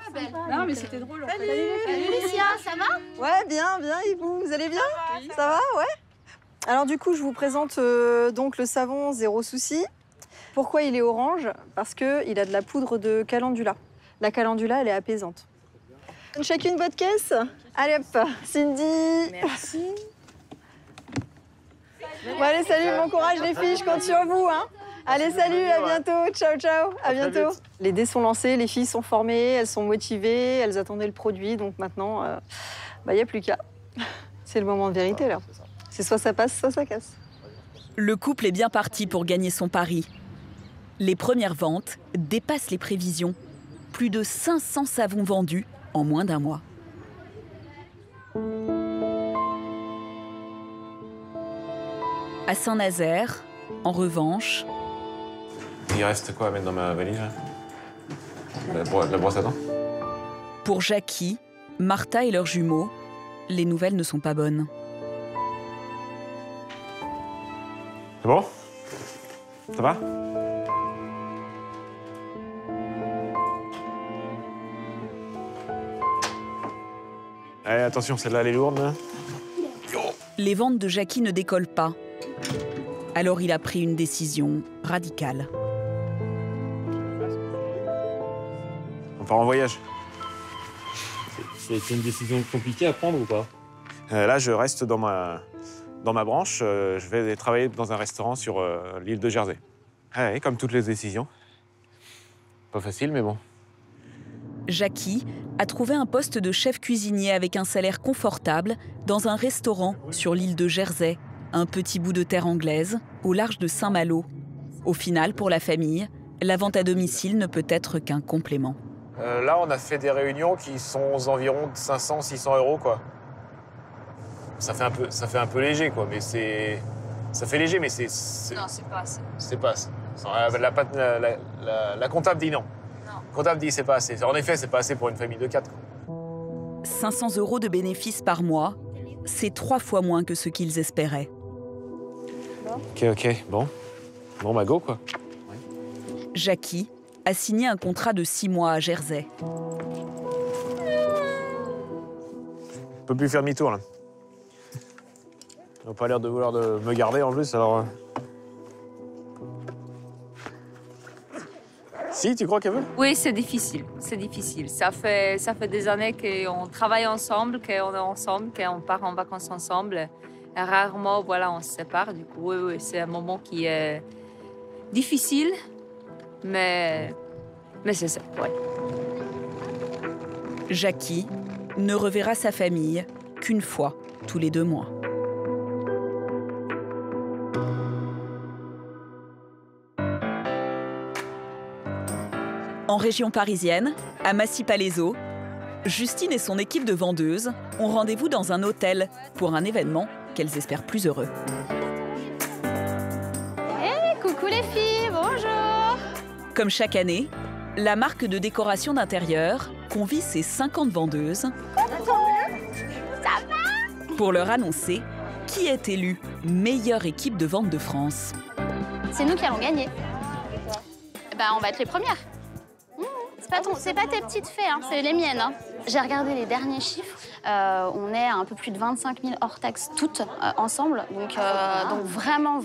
Non, mais c'était drôle. Salut Lucia, ça va? Ouais, bien, bien. Et vous allez bien? Ça va, ouais. Alors du coup, je vous présente donc le savon Zéro Souci. Pourquoi il est orange? Parce qu'il a de la poudre de calendula. La calendula, elle est apaisante. Donne chacune votre caisse. Allez hop, Cindy. Merci. Bon, allez, salut, bon courage les filles, je compte sur vous. Hein. Allez, salut, à bientôt. Ciao, ciao, à bientôt. Les dés sont lancés, les filles sont formées, elles sont motivées, elles attendaient le produit. Donc maintenant, il n'y a plus qu'à. C'est le moment de vérité, là. C'est soit ça passe, soit ça casse. Le couple est bien parti pour gagner son pari. Les premières ventes dépassent les prévisions. Plus de 500 savons vendus en moins d'1 mois. À Saint-Nazaire, en revanche... Il reste quoi à mettre dans ma valise? La brosse à dents? Pour Jackie, Martha et leurs jumeaux, les nouvelles ne sont pas bonnes. C'est bon? Ça va? Allez, attention, celle-là, elle est lourde. Là. Les ventes de Jackie ne décollent pas. Alors il a pris une décision radicale. On part en voyage. C'est une décision compliquée à prendre ou pas? Là, je reste dans ma branche. Je vais travailler dans un restaurant sur l'île de Jersey. Ouais, comme toutes les décisions. Pas facile, mais bon. Jackie a trouvé un poste de chef cuisinier avec un salaire confortable dans un restaurant sur l'île de Jersey, un petit bout de terre anglaise au large de Saint-Malo. Au final, pour la famille, la vente à domicile ne peut être qu'un complément. Là, on a fait des réunions qui sont aux environs de 500-600 €, quoi. Ça fait un peu léger, quoi, mais c'est... Ça fait léger, mais c'est... Non, c'est pas assez. C'est pas assez. La comptable dit non. La comptable dit c'est pas assez. En effet, c'est pas assez pour une famille de 4. 500 € de bénéfices par mois, c'est 3 fois moins que ce qu'ils espéraient. Ok, bon. Bon, bah go, quoi. Jackie a signé un contrat de 6 mois à Jersey. Je peux plus faire demi-tour, là. Ils n'ont pas l'air de vouloir me garder, en plus, alors... Si, tu crois qu'elle veut? Oui, c'est difficile, c'est difficile. Ça fait des années qu'on travaille ensemble, qu'on est ensemble, qu'on part en vacances ensemble. Et rarement, voilà, on se sépare. Du coup, oui, c'est un moment qui est difficile, mais c'est ça, ouais. Jackie ne reverra sa famille qu'une fois tous les 2 mois. En région parisienne, à Massy-Palaiseau, Justine et son équipe de vendeuses ont rendez-vous dans un hôtel pour un événement qu'elles espèrent plus heureux. Hey, coucou les filles, bonjour. Comme chaque année, la marque de décoration d'intérieur convie ses 50 vendeuses pour leur annoncer qui est élue meilleure équipe de vente de France. C'est nous qui allons gagner. Bah, on va être les premières. C'est pas tes petites fées, hein, c'est les miennes. Hein. J'ai regardé les derniers chiffres. On est à un peu plus de 25 000 hors taxes toutes ensemble. Donc vraiment,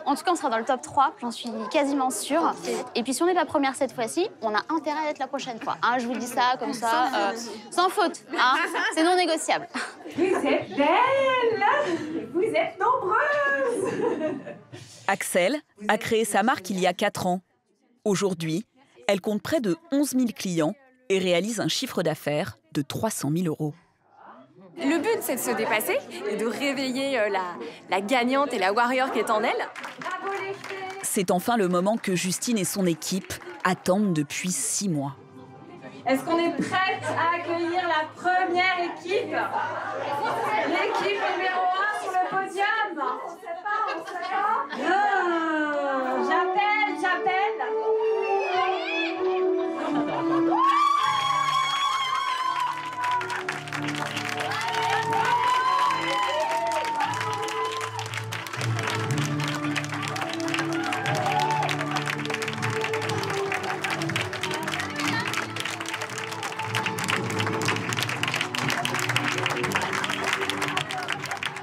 en tout cas, on sera dans le top 3, j'en suis quasiment sûre. Et puis si on est la première cette fois-ci, on a intérêt à être la prochaine fois. Hein, je vous dis ça comme ça, sans faute. Hein, c'est non négociable. Vous êtes belles! Vous êtes nombreuses! Axel a créé sa marque il y a 4 ans. Aujourd'hui, elle compte près de 11 000 clients et réalise un chiffre d'affaires de 300 000 €. Le but, c'est de se dépasser et de réveiller la gagnante et la warrior qui est en elle. C'est enfin le moment que Justine et son équipe attendent depuis 6 mois. Est-ce qu'on est prête à accueillir la première équipe? L'équipe numéro 1 sur le podium. On sait pas. J'appelle.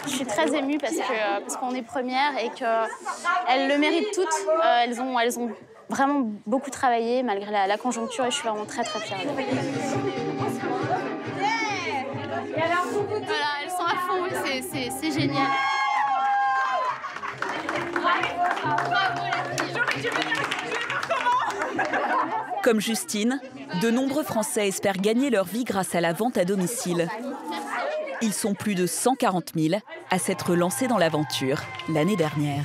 Je suis très émue parce qu'on est première et qu'elles le méritent toutes. Elles ont vraiment beaucoup travaillé malgré la conjoncture et je suis vraiment très fière d'elles. Voilà, elles sont à fond, c'est génial. Comme Justine, de nombreux Français espèrent gagner leur vie grâce à la vente à domicile. Ils sont plus de 140 000 à s'être lancés dans l'aventure l'année dernière.